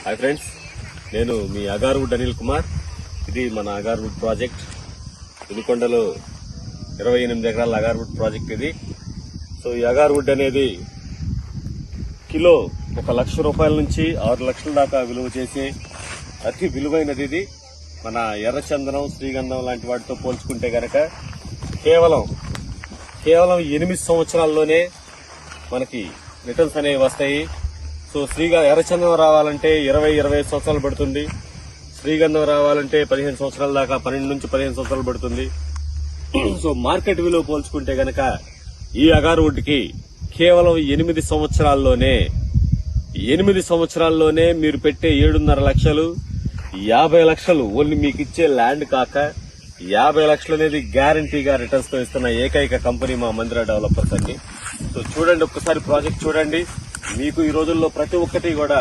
Hi friends, నేను మీ agarwood Anil Kumar. ఇది మన అగార్వుడ్ ప్రాజెక్ట్. వినుకొండలో 28 ఎకరాల అగార్వుడ్ ప్రాజెక్ట్ ఇది. సో ఈ అగార్వుడ్ అనేది కిలో 1 లక్ష రూపాయల నుంచి 6 లక్షల దాకా విలువ చేసే అతి విలువైనది ఇది. మన ఎర్రచందనం, శ్రీగంధం లాంటి వాటితో పోల్చుకుంటే గనక కేవలం 8 సంవత్సరాల్లోనే మనకి రిటర్న్స్ అనేవి వస్తాయి. సో ఎర్రచందనం రావాలంటే 20 సంవత్సరాలు పడుతుంది. శ్రీగంధం రావాలంటే 15 సంవత్సరాల దాకా, 12 నుంచి 15 సంవత్సరాలు పడుతుంది. సో మార్కెట్ విలువ పోల్చుకుంటే గనక ఈ అగార్వుడ్ కి కేవలం 8 సంవత్సరాల్లోనే మీరు పెట్టే 7.5 లక్షలు, 50 లక్షలు ఓన్లీ మీకు ఇచ్చే ల్యాండ్ కాక 50 లక్షలు అనేది గ్యారంటీగా రిటర్న్స్ తో ఇస్తున్న ఏకైక కంపెనీ మా మందిరా డెవలపర్స్ అండి. సో చూడండి, ఒక్కసారి ప్రాజెక్ట్ చూడండి. మీకు ఈ రోజుల్లో ప్రతి ఒక్కటి కూడా